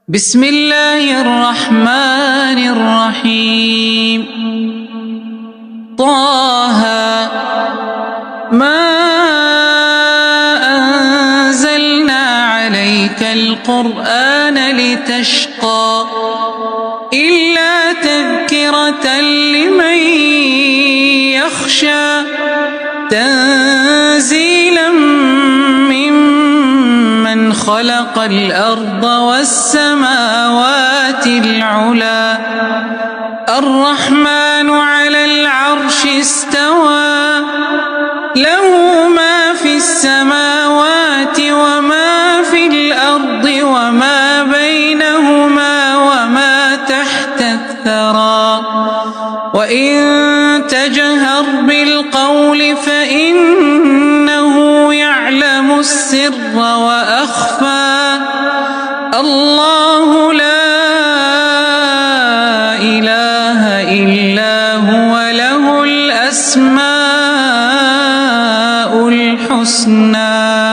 بسم الله الرحمن الرحيم. طه ما أنزلنا عليك القرآن لتشقى إلا تذكرة لمن يخشى تنزيلا ممن خلق الأرض والسماوات العلى الرحمن على العرش استوى له ما في السماوات وما في الأرض وما بينهما وما تحت الثرى وإن تجهر بالقول فإنه يعلم السر وأخفى الله لا إله إلا هو له الأسماء الحسنى.